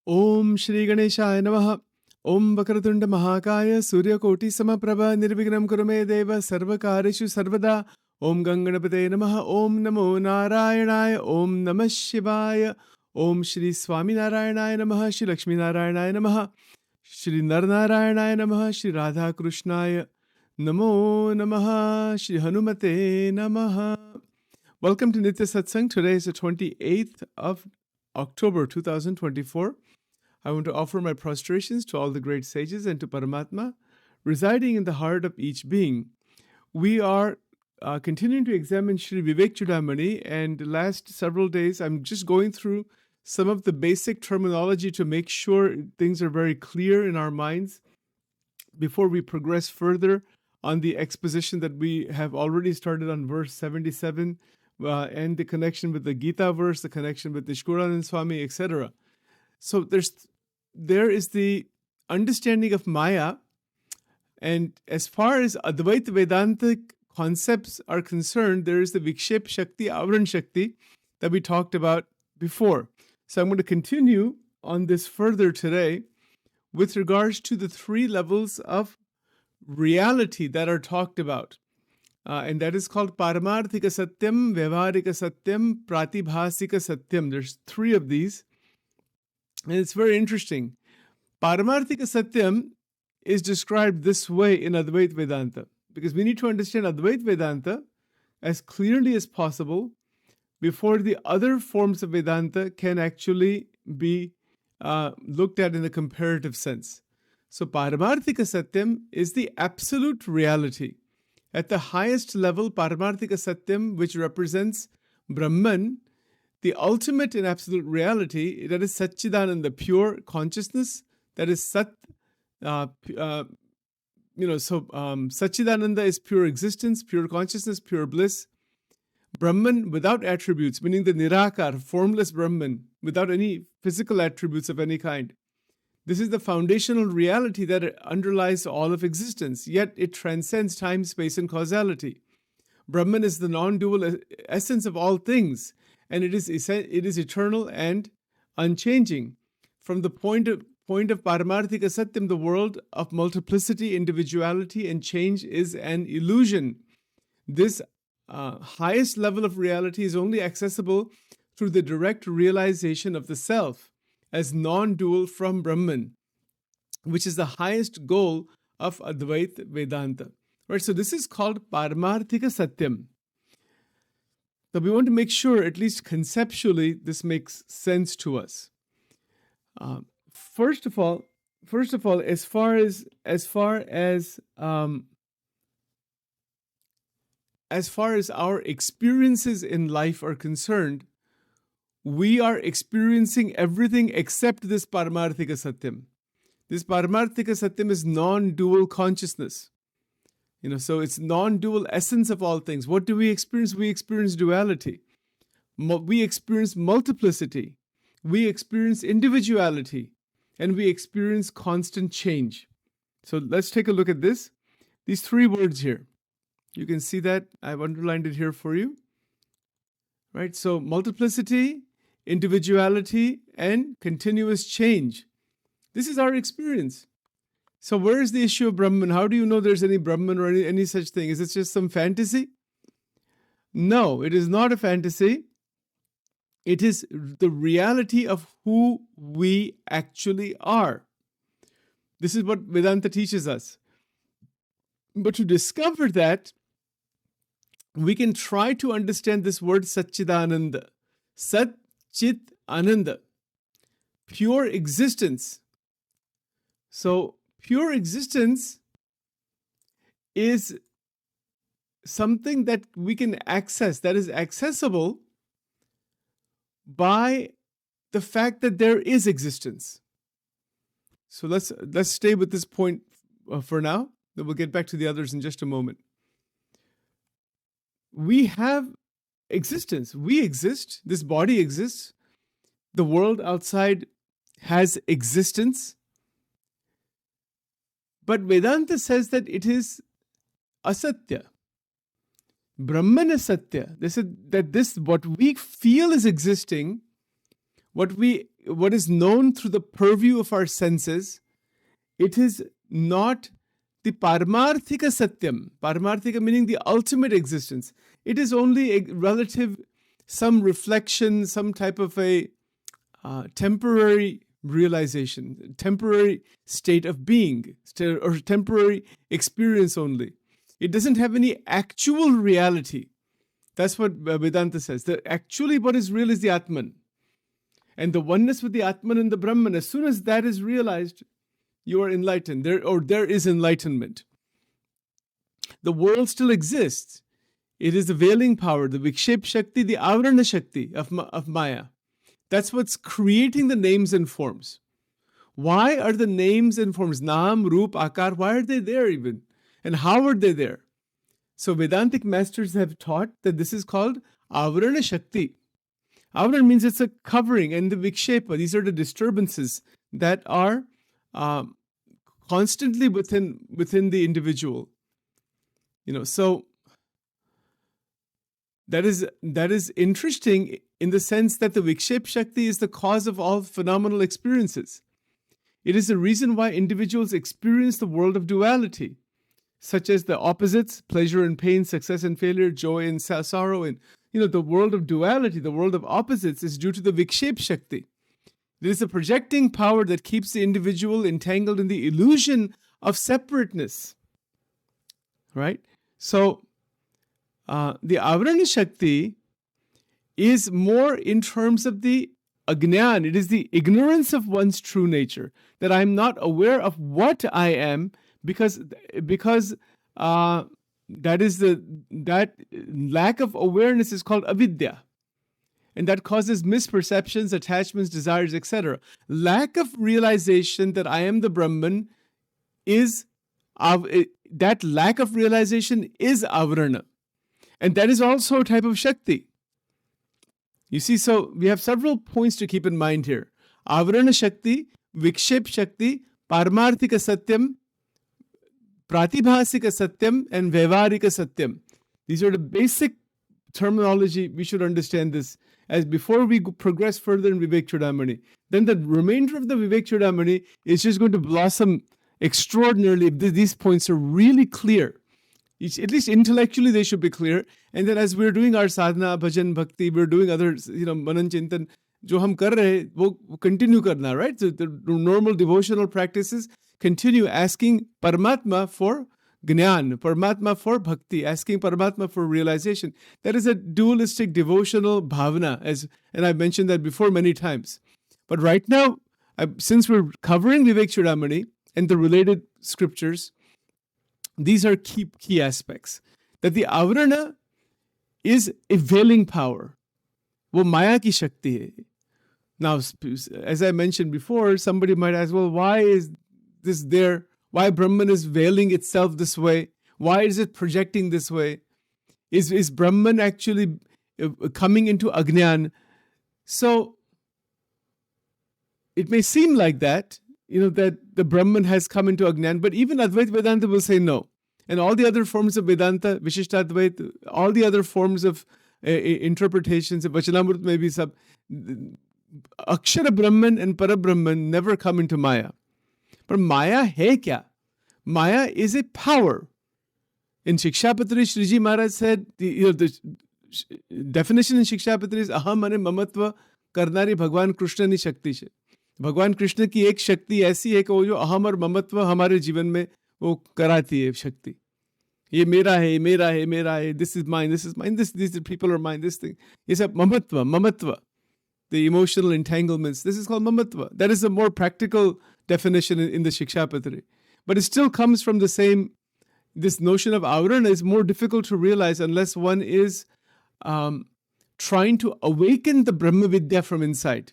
Om Shri Ganeshaya Namaha. Om Vakratunda Mahakaya Suryakoti Samaprabha Nirvignam Kurume Deva Sarvakarishu Sarvada. Om Ganganapate Namaha. Om Namo Narayanaya. Om Namah Shivaya. Om Shri Swaminarayanaya Namaha. Shri Lakshmi Narayanaya Namaha. Shri Narnarayanaya Namaha. Shri Radha Krishnaya Namo Namaha. Shri Hanumate Namaha. Welcome to Nitya Satsang. Today is the 28th of October 2024. I want to offer my prostrations to all the great sages and to Paramatma, residing in the heart of each being. We are continuing to examine Sri Vivek Chudamani, and the last several days I'm just going through some of the basic terminology to make sure things are very clear in our minds before we progress further on the exposition that we have already started on verse 77 and the connection with the Gita verse, the connection with Nishkuranand Swami, etc. So there is the understanding of Maya, and as far as Advaita Vedantic concepts are concerned, there is the Vikshep Shakti, Avran Shakti that we talked about before. So I'm going to continue on this further today with regards to the three levels of reality that are talked about. And that is called Paramarthika Satyam, Vyavaharika Satyam, Pratibhasika Satyam. There's three of these. And it's very interesting. Paramarthika Satyam is described this way in Advaita Vedanta, because we need to understand Advaita Vedanta as clearly as possible before the other forms of Vedanta can actually be looked at in a comparative sense. So Paramarthika Satyam is the absolute reality. At the highest level, Paramarthika Satyam, which represents Brahman, the ultimate and absolute reality, that is Satchidananda, pure consciousness, that is Sat. Satchidananda is pure existence, pure consciousness, pure bliss. Brahman without attributes, meaning the Nirakar, formless Brahman, without any physical attributes of any kind. This is the foundational reality that underlies all of existence, yet it transcends time, space, and causality. Brahman is the non-dual essence of all things, and it is eternal and unchanging. From the point of Paramarthika Satyam, the world of multiplicity, individuality, and change is an illusion. This highest level of reality is only accessible through the direct realization of the self as non-dual from Brahman, which is the highest goal of Advaita Vedanta. Right? So this is called Paramarthika Satyam. So we want to make sure, at least conceptually, this makes sense to us. First of all, as far as our experiences in life are concerned, we are experiencing everything except this Paramarthika Satyam. This Paramarthika Satyam is non-dual consciousness. So it's non-dual essence of all things. What do we experience? We experience duality. We experience multiplicity. We experience individuality. And we experience constant change. So let's take a look at this. These three words here. You can see that I've underlined it here for you. Right? So multiplicity, individuality, and continuous change. This is our experience. So where is the issue of Brahman? How do you know there's any Brahman or any such thing? Is it just some fantasy? No, it is not a fantasy. It is the reality of who we actually are. This is what Vedanta teaches us. But to discover that, we can try to understand this word Satchidananda. Sat Chit Ananda. Pure existence. So, pure existence is something that we can access, that is accessible by the fact that there is existence. So let's stay with this point for now. Then we'll get back to the others in just a moment. We have existence. We exist. This body exists. The world outside has existence. But Vedanta says that it is asatya. Brahman is satya. They said that what we feel is existing, what we what is known through the purview of our senses, it is not the Paramarthika Satyam. Paramarthika meaning the ultimate existence. It is only a relative, some reflection, some type of a temporary realization, temporary state of being, or temporary experience only. It doesn't have any actual reality. That's what Vedanta says. Actually, what is real is the Atman. And the oneness with the Atman and the Brahman, as soon as that is realized, you are enlightened. There is enlightenment. The world still exists. It is the veiling power, the Vikshep Shakti, the Avarana Shakti of Maya. That's what's creating the names and forms. Why are the names and forms, Naam, Roop, Akar, why are they there even? And how are they there? So Vedantic masters have taught that this is called Avarana Shakti. Avarana means it's a covering, and the Vikshepa, these are the disturbances that are constantly within the individual. So that is interesting in the sense that the Vikshep Shakti is the cause of all phenomenal experiences. It is the reason why individuals experience the world of duality, such as the opposites, pleasure and pain, success and failure, joy and sorrow. And the world of duality, the world of opposites, is due to the Vikshep Shakti. There is a projecting power that keeps the individual entangled in the illusion of separateness. Right? So, the Avarana Shakti is more in terms of the Agnan. It is the ignorance of one's true nature, that I am not aware of what I am, because that lack of awareness is called avidya. And that causes misperceptions, attachments, desires, etc. Lack of realization that I am the Brahman that lack of realization is Avarana. And that is also a type of Shakti. You see, so we have several points to keep in mind here. Avarana Shakti, Vikshep Shakti, Paramarthika Satyam, Pratibhasika Satyam, and Vyavarika Satyam. These are the basic terminology. We should understand this as before we progress further in Vivek Chudamani. Then the remainder of the Vivek Chudamani is just going to blossom extraordinarily if these points are really clear. At least intellectually they should be clear. And then as we're doing our sadhana, bhajan, bhakti, we're doing other, manan chintan, jo hum kar rahe, wo continue karna, right? So the normal devotional practices, continue asking Paramatma for Jnana, Paramatma for Bhakti, asking Paramatma for realization. That is a dualistic devotional bhavana, and I've mentioned that before many times. But right now, since we're covering Vivek Chudamani and the related scriptures, these are key aspects. That the Avarana is a veiling power. Wo Maya ki Shakti hai. Now, as I mentioned before, somebody might ask, well, why is this there? Why Brahman is veiling itself this way? Why is it projecting this way? Is Brahman actually coming into Agnan? So, it may seem like that, that the Brahman has come into Agnan, but even Advaita Vedanta will say no. And all the other forms of Vedanta, Vishishtadvaita, all the other forms of interpretations, Vachanamrut maybe sub, Akshara Brahman and Para Brahman never come into Maya. But Maya hai kya? Maya is a power. In Shikshapatri, Shriji Maharaj said, the definition in Shikshapatri is aham ane mamatva karnari Bhagwan Krishna ni Shakti se. Bhagwan Krishna ki ek Shakti aisi hai कि वो जो aham और mamatva हमारे जीवन में वो कराती है शक्ति. ये मेरा है, मेरा है, मेरा है, this is mine, these people are mine, this thing. It's a mamatva. The emotional entanglements. This is called mamatva. That is a more practical definition in the Shikshapatri. But it still comes from the same, this notion of avarana is more difficult to realize unless one is trying to awaken the Brahma Vidya from inside.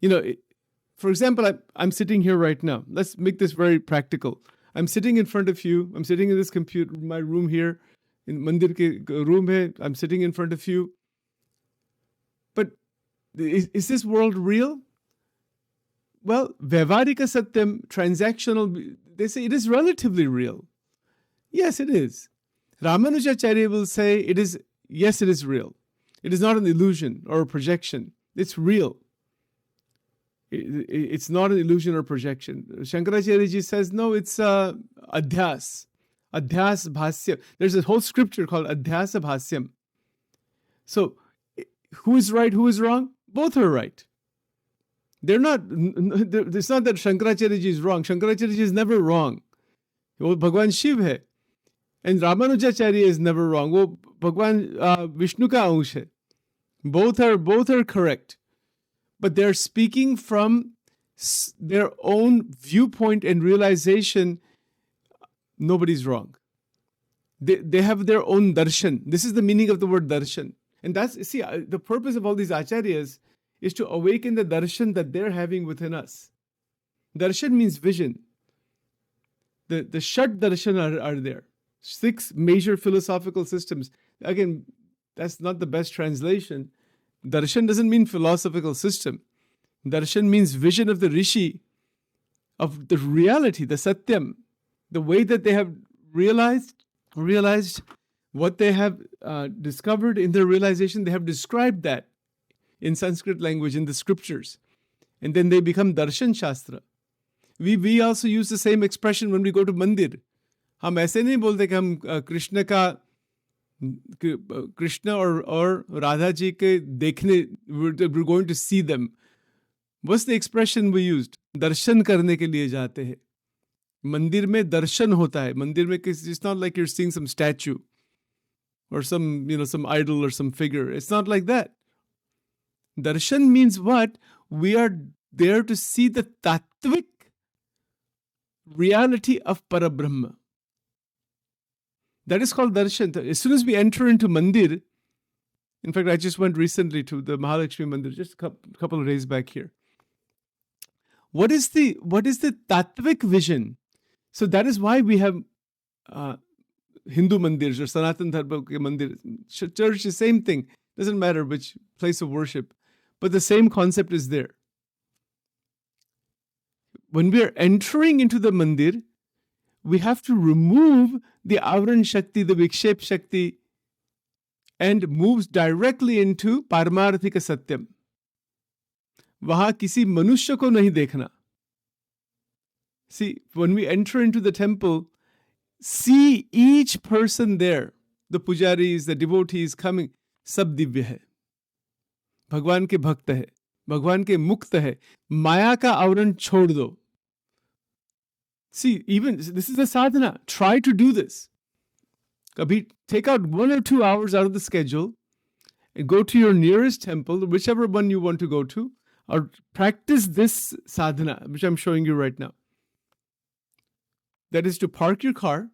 For example, I'm sitting here right now. Let's make this very practical. I'm sitting in front of you. I'm sitting in this computer, my room here, in Mandir ke room hai. I'm sitting in front of you. But is this world real? Well, Vyavarika Satyam, transactional, they say it is relatively real. Yes, it is. Ramanujacharya will say yes, it is real. It is not an illusion or a projection. It's real. It's not an illusion or projection. Shankaracharya ji says, no, it's adhyas. Adhyas bhasya. There's a whole scripture called Adhyasa Bhasyam. So, who is right, who is wrong? Both are right. They're not, it's not that Shankaracharya ji is wrong. Shankaracharya ji is never wrong. वो भगवान शिव है. And Ramanujacharya is never wrong. वो भगवान विष्णु का अंश है. Both are correct. But they're speaking from their own viewpoint and realization. Nobody's wrong. They have their own darshan. This is the meaning of the word darshan. And that's, see, the purpose of all these acharyas is to awaken the darshan that they're having within us. Darshan means vision. The Shat darshan are there. 6 major philosophical systems. Again, that's not the best translation. Darshan doesn't mean philosophical system. Darshan means vision of the Rishi, of the reality, the Satyam, the way that they have realized what they have discovered in their realization. They have described that in Sanskrit language, in the scriptures. And then they become Darshan Shastra. We also use the same expression when we go to mandir. हम ऐसे नहीं बोलते कि हम कृष्ण और राधा जी के देखने, we're going to see them. What's the expression we used? दर्शन करने के लिए जाते हैं. मंदिर में दर्शन होता है. मंदिर में it's not like you're seeing some statue or some idol or some figure. It's not like that. Darshan means what? We are there to see the tattvic reality of Parabrahma. That is called darshan. As soon as we enter into mandir, in fact, I just went recently to the Mahalakshmi Mandir, just a couple of days back here. What is the tattvic vision? So that is why we have Hindu mandirs or Sanatan Dharma mandir. Church is same thing. Doesn't matter which place of worship, but the same concept is there. When we are entering into the mandir, we have to remove the Avran Shakti, the Vikshep Shakti, and moves directly into Paramarthika Satyam. वहाँ किसी मनुष्य को नहीं देखना. See, when we enter into the temple, see each person there, the pujaris, the devotees coming, सब दिव्य है. भगवान के भक्त है, भगवान के मुक्त है. माया का आवरण छोड़ दो. See, even this is a sadhana. Try to do this. Kabhi take out 1 or 2 hours out of the schedule and go to your nearest temple, whichever one you want to go to, or practice this sadhana, which I'm showing you right now. That is to park your car,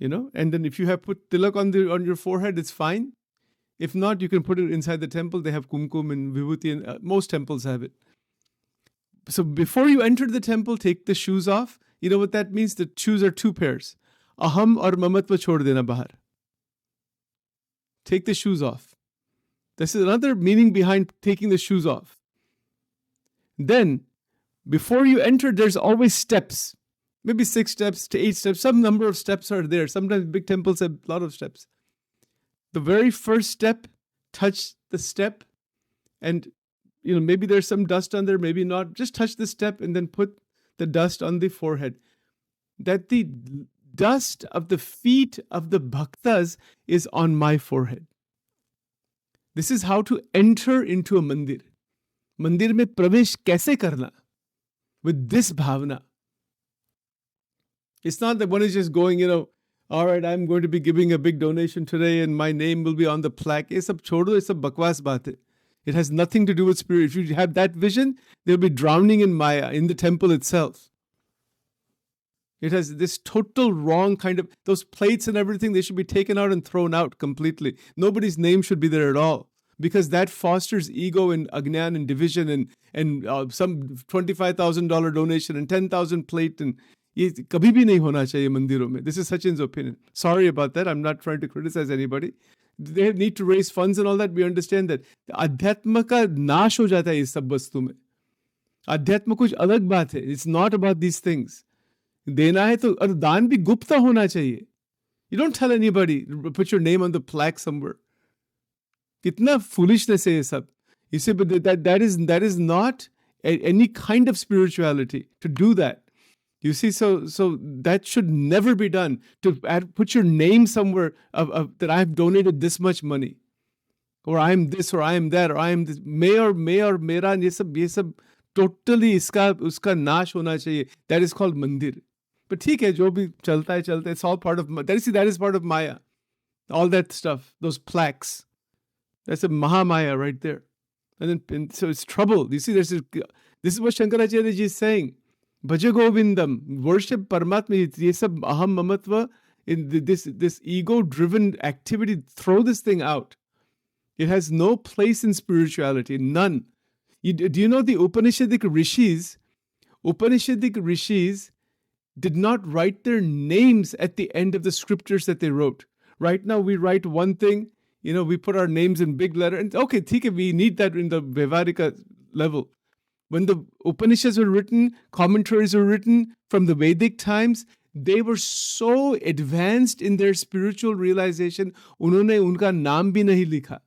and then if you have put tilak on your forehead, it's fine. If not, you can put it inside the temple. They have kumkum and vibhuti, and most temples have it. So before you enter the temple, take the shoes off. You know what that means? The shoes are 2 pairs. Aham or mamatva chhod dena bahar. Take the shoes off. This is another meaning behind taking the shoes off. Then, before you enter, there's always steps. Maybe 6 steps to 8 steps. Some number of steps are there. Sometimes big temples have a lot of steps. The very first step, touch the step, and maybe there's some dust on there, maybe not. Just touch the step and then put the dust on the forehead. That the dust of the feet of the bhaktas is on my forehead. This is how to enter into a mandir. Mandir mein pravesh kaise karna? With this bhavana. It's not that one is just going, all right, I'm going to be giving a big donation today and my name will be on the plaque. Ye sab chodo, ye sab bakwas baat hai. It has nothing to do with spirit. If you have that vision, they'll be drowning in Maya, in the temple itself. It has this total wrong kind of, those plates and everything, they should be taken out and thrown out completely. Nobody's name should be there at all. Because that fosters ego and agnan and division and some $25,000 donation and 10,000 plate. And ये कभी भी नहीं होना चाहिए मंदिरों में. This is Sachin's opinion. Sorry about that. I'm not trying to criticize anybody. They need to raise funds and all that. We understand that. अध्यात्म का नाश हो जाता है इस सब वस्तु में. अध्यात्म कुछ अलग बात है. It's not about these things. देना है तो और दान भी गुप्त होना चाहिए. You don't tell anybody, put your name on the plaque somewhere. कितना foolishness है ये सब. You say, but that is not any kind of spirituality, to do that. You see, so that should never be done. To put your name somewhere that I've donated this much money, or I'm this, or I am that, or I am this. May or mera, ये सब totally उसका नाश होना चाहिए. That is called मंदिर. But ठीक है, जो भी चलता है. It's all part of that is part of Maya. All that stuff, those plaques. That's a Mahamaya right there. And so it's trouble. You see, this is what Shankaracharya ji is saying. Bhaja Govindam, worship Paramatma, ye sab aham mamatva, in this ego-driven activity, throw this thing out. It has no place in spirituality, none. Do you know the Upanishadic rishis did not write their names at the end of the scriptures that they wrote. Right now we write one thing, we put our names in big letter, and okay, we need that in the Vaivarika level. When the Upanishads were written, commentaries were written from the Vedic times, they were so advanced in their spiritual realization, unhone unka naam bhi nahi likha.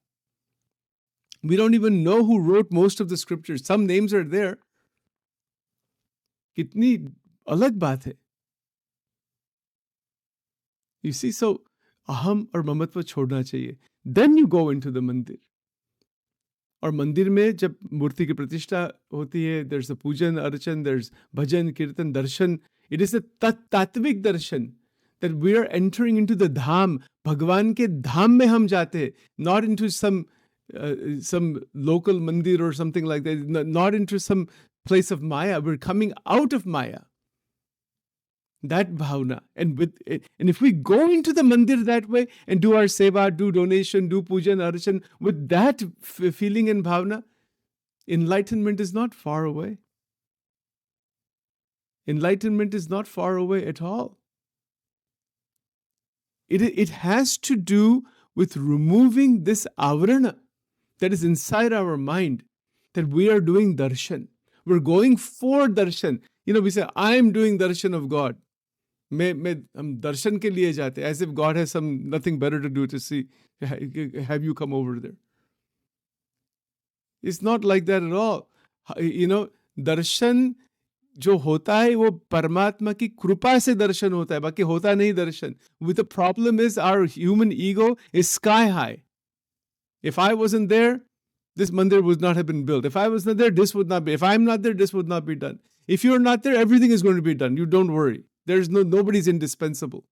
We don't even know who wrote most of the scriptures. Some names are there. Kitni alag baat hai. You see, so aham or mamatva chhodna chahiye. Then you go into the mandir. और मंदिर में जब मूर्ति की प्रतिष्ठा होती है, there's a पूजन अर्चन, there's भजन कीर्तन दर्शन. It is a तात्विक दर्शन that we are entering into the धाम. भगवान के धाम में हम जाते हैं, not into some local mandir or something like that, not into some place of Maya. We're coming out of Maya. That bhavna. And if we go into the mandir that way and do our seva, do donation, do pujan, archan, with that feeling and bhavna, enlightenment is not far away. Enlightenment is not far away at all. It has to do with removing this avarana that is inside our mind, that we are doing darshan. We're going for darshan. We say, I'm doing darshan of God. हम दर्शन के लिए जाते, as if God has nothing better to do to see, have you come over there. It's not like that at all. दर्शन जो होता है वो परमात्मा की कृपा से दर्शन होता है, बाकी होता नहीं दर्शन. With the problem is our human ego is sky high. If I wasn't there, this mandir would not have been built. If I wasn't there, this would not be. If I'm not there, this would not be done. If you're not there, everything is going to be done. You don't worry. There's nobody's indispensable.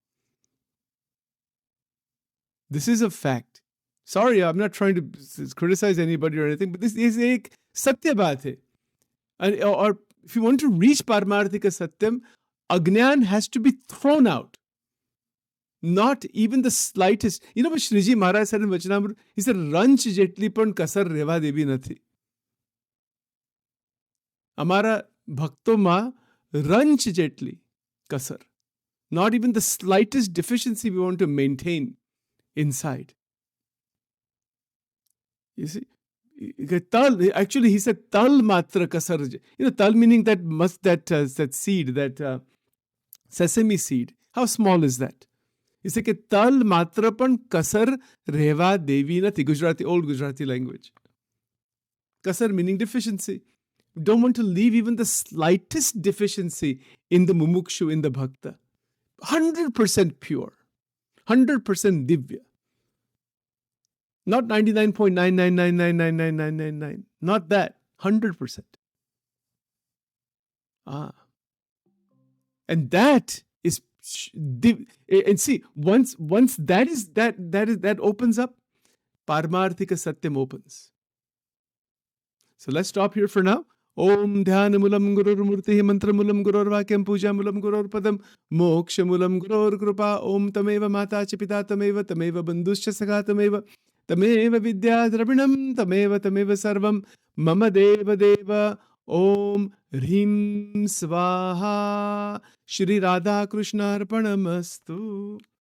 This is a fact. Sorry, I'm not trying to criticize anybody or anything, but this is a satya baat hai. Or if you want to reach Paramarthika Satyam, Agnan has to be thrown out. Not even the slightest. What Shriji Maharaj said in Vachanamrut? He said, Ranch jetli pan kasar reva devi nathi. Amara bhakto ma ranch jetli kasar. Not even the slightest deficiency we want to maintain inside. You see? Actually, he said tal matra kasar. Tal meaning that seed, that sesame seed. How small is that? He said tal matra pan kasar reva devi nati. Old Gujarati language. Kasar meaning deficiency. Don't want to leave even the slightest deficiency in the mumukshu, in the bhakta. 100% pure. 100% divya. Not 99.999999999. Not that. 100%. And that is, and see, once that opens up, Paramarthika Satyam opens. So let's stop here for now. Om Dhyanamulam Gurur Murtihi Mantramulam Gurur Vakyam Pujamulam Gurur Padam Mokshamulam Gurur Krupa Om Tameva Mata Chipita Tameva Bandhuscha Sakha Tameva Vidya Drabinam Tameva Sarvam Mama Deva Deva Om Hrim Svaha Shri Radha Krishna Arpanamastu.